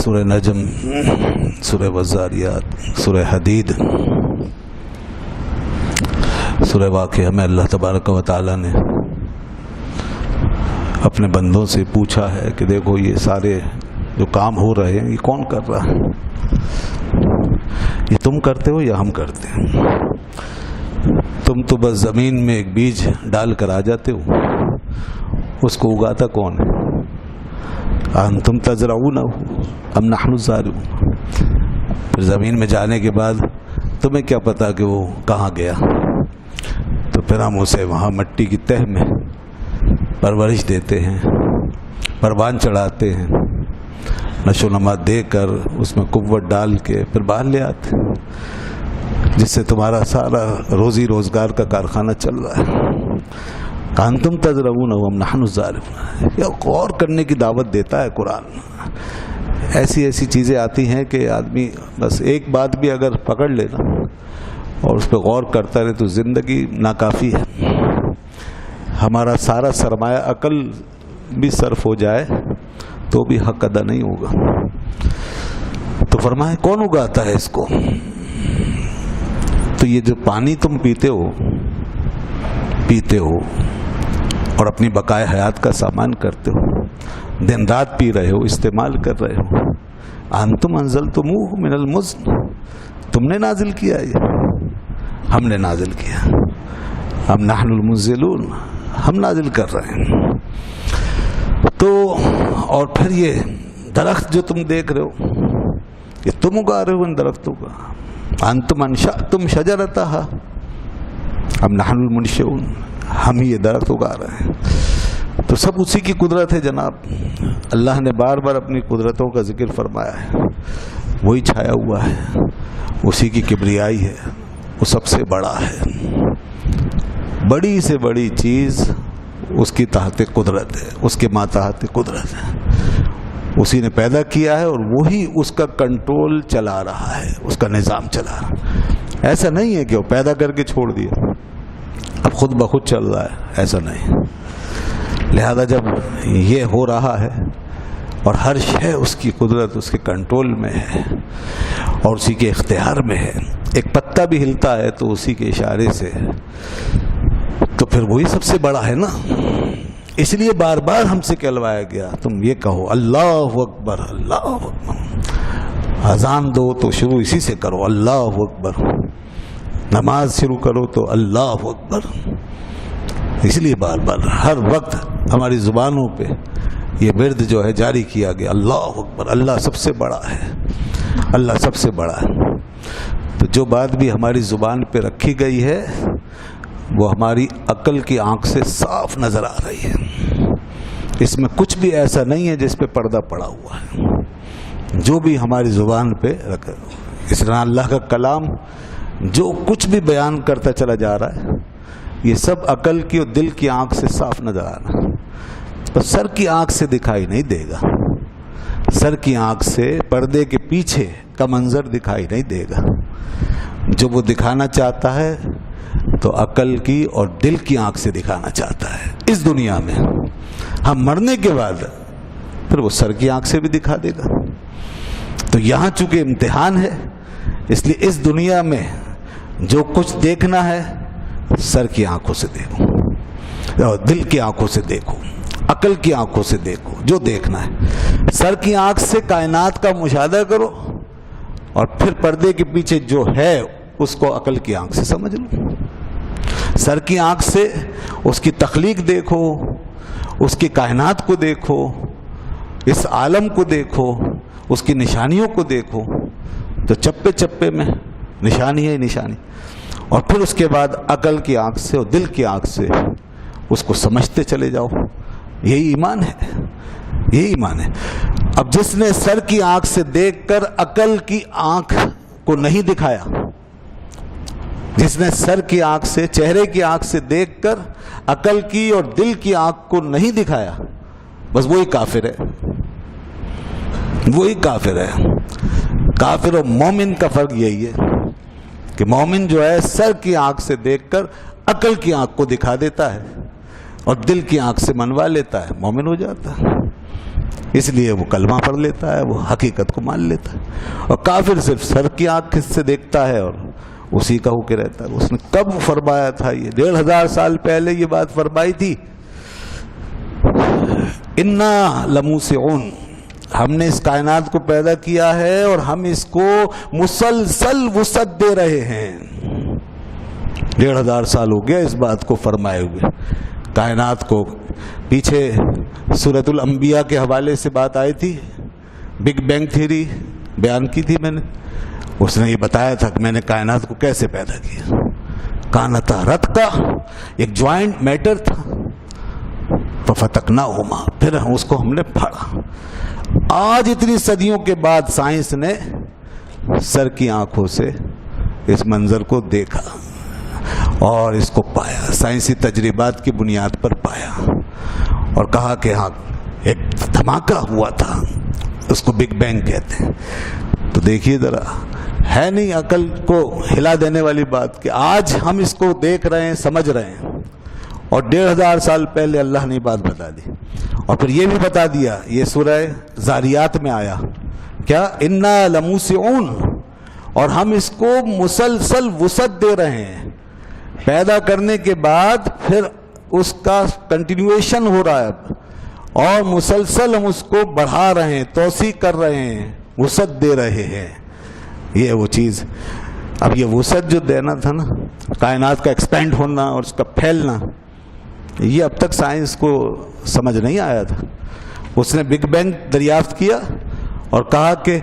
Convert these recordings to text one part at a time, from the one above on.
سورہ نجم، سورہ والذاریات، سورہ حدید، سورہ واقعہ میں اللہ تبارک و تعالی نے اپنے بندوں سے پوچھا ہے کہ دیکھو یہ سارے جو کام ہو رہے ہیں یہ کون کر رہا ہے؟ یہ تم کرتے ہو یا ہم کرتے ہیں؟ تم تو بس زمین میں ایک بیج ڈال کر آ جاتے ہو، اس کو اگاتا کون ہے؟ انتم تزرعونہ ام نحن الزارعون؟ پھر زمین میں جانے کے بعد تمہیں کیا پتا کہ وہ کہاں گیا؟ تو پھر ہم اسے وہاں مٹی کی تہ میں پرورش دیتے ہیں، پروان چڑھاتے ہیں، نشو و نما دے کر اس میں قوت ڈال کے پھر باہر لے آتے ہیں، جس سے تمہارا سارا روزی روزگار کا کارخانہ چل رہا ہے۔ انتم تزرعون ام نحن الزارعون، یہ غور کرنے کی دعوت دیتا ہے قرآن۔ ایسی ایسی چیزیں آتی ہیں کہ آدمی بس ایک بات بھی اگر پکڑ لے نا اور اس پہ غور کرتا رہے تو زندگی ناکافی ہے۔ ہمارا سارا سرمایہ عقل بھی صرف ہو جائے تو بھی حق ادا نہیں ہوگا۔ تو فرمائے کون اگاتا ہے اس کو؟ تو یہ جو پانی تم پیتے ہو اور اپنی بقائے حیات کا سامان کرتے ہو، دن رات پی رہے ہو، استعمال کر رہے ہو، انتم انزلتموہ من المزن، تم نے نازل کیا، یہ ہم نے نازل کیا، ام نحن المنزلون، ہم نازل کر رہے ہیں۔ تو اور پھر یہ درخت جو تم دیکھ رہے ہو یہ تم اگا رہے ہو ان درختوں کا، انتم انشأتم شجرتہا ام نحن المنشئون، ہم ہی یہ درخت اگا رہے ہیں۔ تو سب اسی کی قدرت ہے جناب۔ اللہ نے بار بار اپنی قدرتوں کا ذکر فرمایا ہے، وہی چھایا ہوا ہے، اسی کی کبریائی ہے، وہ سب سے بڑا ہے، بڑی سے بڑی چیز اس کی تحت قدرت ہے، اس کے ماتحت قدرت ہے، اسی نے پیدا کیا ہے اور وہی اس کا کنٹرول چلا رہا ہے، اس کا نظام چلا رہا ہے۔ ایسا نہیں ہے کہ وہ پیدا کر کے چھوڑ دیا اب خود بخود چل رہا ہے، ایسا نہیں۔ لہذا جب یہ ہو رہا ہے اور ہر شے اس کی قدرت، اس کے کنٹرول میں ہے اور اسی کے اختیار میں ہے، ایک پتا بھی ہلتا ہے تو اسی کے اشارے سے، تو پھر وہی سب سے بڑا ہے نا۔ اس لیے بار بار ہم سے کہلوایا گیا تم یہ کہو اللہ اکبر، اللہ اکبر، اذان دو تو شروع اسی سے کرو اللہ اکبر، نماز شروع کرو تو اللہ اکبر۔ اس لیے بار بار ہر وقت ہماری زبانوں پہ یہ ورد جو ہے جاری کیا گیا، اللہ اکبر، اللہ سب سے بڑا ہے، اللہ سب سے بڑا ہے۔ تو جو بات بھی ہماری زبان پہ رکھی گئی ہے وہ ہماری عقل کی آنکھ سے صاف نظر آ رہی ہے، اس میں کچھ بھی ایسا نہیں ہے جس پہ پردہ پڑا ہوا ہے، جو بھی ہماری زبان پہ رکھا۔ اس طرح اللہ کا کلام جو کچھ بھی بیان کرتا چلا جا رہا ہے یہ سب عقل کی اور دل کی آنکھ سے صاف نظر آ رہا ہے، بس سر کی آنکھ سے دکھائی نہیں دے گا، سر کی آنکھ سے پردے کے پیچھے کا منظر دکھائی نہیں دے گا۔ جو وہ دکھانا چاہتا ہے تو عقل کی اور دل کی آنکھ سے دکھانا چاہتا ہے اس دنیا میں، ہم مرنے کے بعد پھر وہ سر کی آنکھ سے بھی دکھا دے گا۔ تو یہاں چونکہ امتحان ہے اس لیے اس دنیا میں جو کچھ دیکھنا ہے سر کی آنکھوں سے دیکھو، دل کی آنکھوں سے دیکھو، عقل کی آنکھوں سے دیکھو، جو دیکھنا ہے سر کی آنکھ سے کائنات کا مشاہدہ کرو اور پھر پردے کے پیچھے جو ہے اس کو عقل کی آنکھ سے سمجھ لو۔ سر کی آنکھ سے اس کی تخلیق دیکھو، اس کی کائنات کو دیکھو، اس عالم کو دیکھو، اس کی نشانیوں کو دیکھو، تو چپے چپے میں نشانی ہے نشانی، اور پھر اس کے بعد عقل کی آنکھ سے اور دل کی آنکھ سے اس کو سمجھتے چلے جاؤ۔ یہی ایمان ہے، یہی ایمان ہے۔ اب جس نے سر کی آنکھ سے دیکھ کر عقل کی آنکھ کو نہیں دکھایا، جس نے سر کی آنکھ سے، چہرے کی آنکھ سے دیکھ کر عقل کی اور دل کی آنکھ کو نہیں دکھایا، بس وہی کافر ہے، وہی کافر ہے۔ کافر اور مومن کا فرق یہی ہے کہ مومن جو ہے سر کی آنکھ سے دیکھ کر عقل کی آنکھ کو دکھا دیتا ہے اور دل کی آنکھ سے منوا لیتا ہے، مومن ہو جاتا ہے۔ اس لیے وہ کلمہ پڑھ لیتا ہے، وہ حقیقت کو مان لیتا ہے، اور کافر صرف سر کی آنکھ سے دیکھتا ہے اور اسی کا ہو کے رہتا ہے۔ اس نے کب فرمایا تھا؟ یہ 1500 سال پہلے یہ بات فرمائی تھی، انا لموسعون، ہم نے اس کائنات کو پیدا کیا ہے اور ہم اس کو مسلسل وسعت دے رہے ہیں۔ 1500 سال ہو گیا اس بات کو فرمائے ہوئے۔ کائنات کو پیچھے سورۃ الانبیاء کے حوالے سے بات آئی تھی، بگ بینگ تھیوری بیان کی تھی میں نے، اس نے یہ بتایا تھا کہ میں نے کائنات کو کیسے پیدا کیا۔ کانتا رتقا، ایک جوائنٹ میٹر تھا، ففتقناہما، پھر اس کو ہم نے پھاڑا۔ آج اتنی صدیوں کے بعد سائنس نے سر کی آنکھوں سے اس منظر کو دیکھا اور اس کو پایا، سائنسی تجربات کی بنیاد پر پایا، اور کہا کہ ہاں ایک دھماکہ ہوا تھا، اس کو بگ بینگ کہتے ہیں۔ تو دیکھیے ذرا، ہے نہیں عقل کو ہلا دینے والی بات کہ آج ہم اس کو دیکھ رہے ہیں، سمجھ رہے ہیں، اور 1500 سال پہلے اللہ نے بات بتا دی۔ اور پھر یہ بھی بتا دیا، یہ سورہ زاریات میں آیا کیا، انا لموسعون، اور ہم اس کو مسلسل وسعت دے رہے ہیں۔ پیدا کرنے کے بعد پھر اس کا کنٹینیویشن ہو رہا ہے اب، اور مسلسل ہم اس کو بڑھا رہے ہیں، توسیع کر رہے ہیں، وسعت دے رہے ہیں۔ یہ وہ چیز، اب یہ وسعت جو دینا تھا نا، کائنات کا ایکسپینڈ ہونا اور اس کا پھیلنا، یہ اب تک سائنس کو سمجھ نہیں آیا تھا۔ اس نے بگ بینگ دریافت کیا اور کہا کہ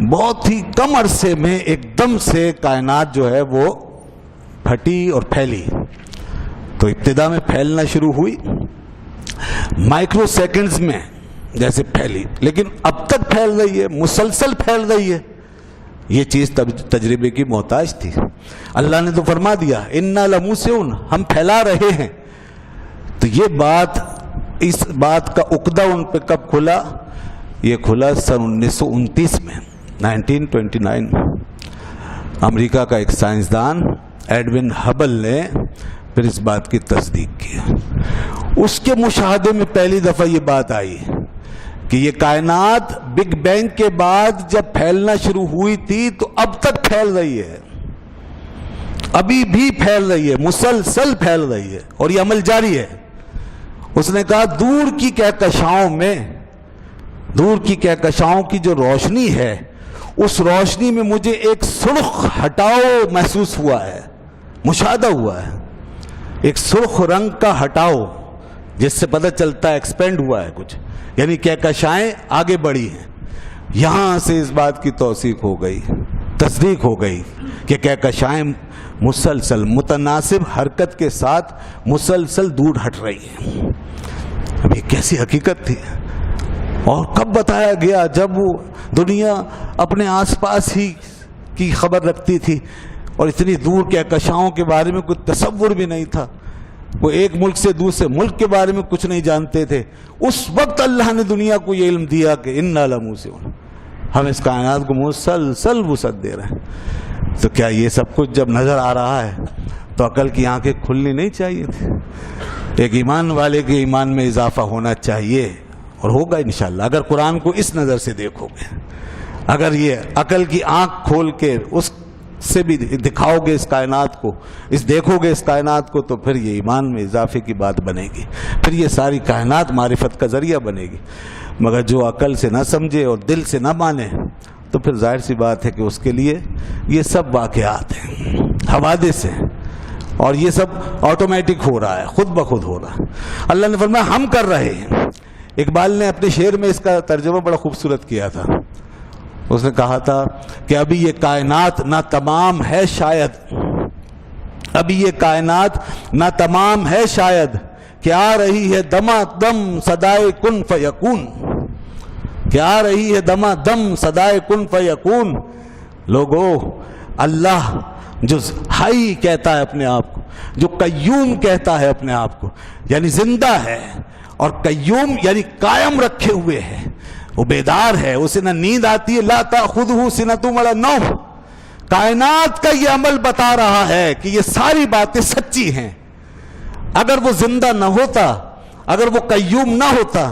بہت ہی کم عرصے میں ایک دم سے کائنات جو ہے وہ پھٹی اور پھیلی۔ تو ابتدا میں پھیلنا شروع ہوئی، مائکرو سیکنڈز میں جیسے پھیلی، لیکن اب تک پھیل رہی ہے، مسلسل پھیل رہی ہے۔ یہ چیز تجربے کی محتاج تھی۔ اللہ نے تو فرما دیا انا لموسعون، ہم پھیلا رہے ہیں۔ تو یہ بات، اس بات کا عقدہ ان پہ کب کھلا؟ یہ کھلا سن 1929 میں، 1929 میں۔ امریکہ کا ایک سائنسدان ایڈون ہبل نے پھر اس بات کی تصدیق کی۔ اس کے مشاہدے میں پہلی دفعہ یہ بات آئی کہ یہ کائنات بگ بینگ کے بعد جب پھیلنا شروع ہوئی تھی تو اب تک پھیل رہی ہے، ابھی بھی پھیل رہی ہے، مسلسل پھیل رہی ہے، اور یہ عمل جاری ہے۔ اس نے کہا دور کی کہکشاؤں میں، دور کی کہکشاؤں کی جو روشنی ہے، اس روشنی میں مجھے ایک سرخ ہٹاؤ محسوس ہوا ہے، مشاہدہ ہوا ہے، ایک سرخ رنگ کا ہٹاؤ، جس سے پتہ چلتا ہے ایکسپینڈ ہوا ہے کچھ، یعنی کہکشائیں آگے بڑھی ہیں۔ یہاں سے اس بات کی توثیق ہو گئی، تصدیق ہو گئی کہ کہکشائیں مسلسل متناسب حرکت کے ساتھ مسلسل دور ہٹ رہی ہیں۔ اب یہ کیسی حقیقت تھی، اور کب بتایا گیا؟ جب وہ دنیا اپنے آس پاس ہی کی خبر رکھتی تھی اور اتنی دور کہکشاؤں کے بارے میں کوئی تصور بھی نہیں تھا، وہ ایک ملک سے دوسرے ملک کے بارے میں کچھ نہیں جانتے تھے۔ اس وقت اللہ نے دنیا کو یہ علم دیا کہ انا لموسعون، ہم اس کائنات کو مسلسل وسعت دے رہے ہیں۔ تو کیا یہ سب کچھ جب نظر آ رہا ہے تو عقل کی آنکھیں کھلنی نہیں چاہیے تھی؟ ایک ایمان والے کے ایمان میں اضافہ ہونا چاہیے، اور ہوگا انشاءاللہ اگر قرآن کو اس نظر سے دیکھو گے، اگر یہ عقل کی آنکھ کھول کے اس سے بھی دکھاؤ گے اس کائنات کو، دیکھو گے اس کائنات کو، تو پھر یہ ایمان میں اضافے کی بات بنے گی، پھر یہ ساری کائنات معرفت کا ذریعہ بنے گی۔ مگر جو عقل سے نہ سمجھے اور دل سے نہ مانے، تو پھر ظاہر سی بات ہے کہ اس کے لیے یہ سب واقعات ہیں، حوادث ہیں، اور یہ سب آٹومیٹک ہو رہا ہے، خود بخود ہو رہا ہے۔ اللہ نے فرمایا ہم کر رہے ہیں۔ اقبال نے اپنے شعر میں اس کا ترجمہ بڑا خوبصورت کیا تھا۔ اس نے کہا تھا کہ ابھی یہ کائنات نہ تمام ہے شاید، ابھی یہ کائنات نہ تمام ہے شاید، کہ آ رہی ہے دما دم صدائے کن فیکون، کہ آ رہی ہے دما دم صدائے کن فیکون۔ لوگو، اللہ جو حی کہتا ہے اپنے آپ کو، جو قیوم کہتا ہے اپنے آپ کو، یعنی زندہ ہے، اور قیوم یعنی قائم رکھے ہوئے ہے، وہ بیدار ہے، اسے نہ نیند آتی ہے، لا تأخذہ سنۃ ولا نوم۔ کائنات کا یہ عمل بتا رہا ہے کہ یہ ساری باتیں سچی ہیں۔ اگر وہ زندہ نہ ہوتا، اگر وہ قیوم نہ ہوتا،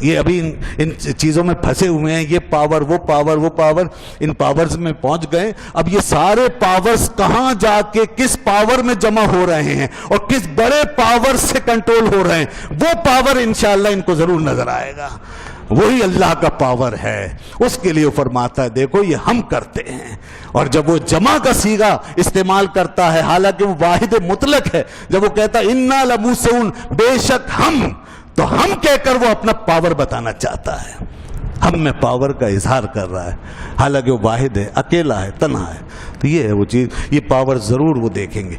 یہ ابھی ان چیزوں میں پھنسے ہوئے ہیں، یہ پاور وہ پاور وہ پاور، ان پاورز میں پہنچ گئے. اب یہ سارے پاورز کہاں جا کے کس پاور میں جمع ہو رہے ہیں اور کس بڑے پاور سے کنٹرول ہو رہے ہیں، وہ پاور انشاءاللہ ان کو ضرور نظر آئے گا. وہی اللہ کا پاور ہے. اس کے لیے فرماتا ہے دیکھو یہ ہم کرتے ہیں. اور جب وہ جمع کا صیغہ استعمال کرتا ہے، حالانکہ وہ واحد مطلق ہے، جب وہ کہتا ہے انا لموسعون، بے شک ہم، تو ہم کہہ کر وہ اپنا پاور بتانا چاہتا ہے. ہم میں پاور کا اظہار کر رہا ہے، حالانکہ وہ واحد ہے، اکیلا ہے، تنہا ہے. تو یہ ہے وہ چیز، یہ پاور ضرور وہ دیکھیں گے.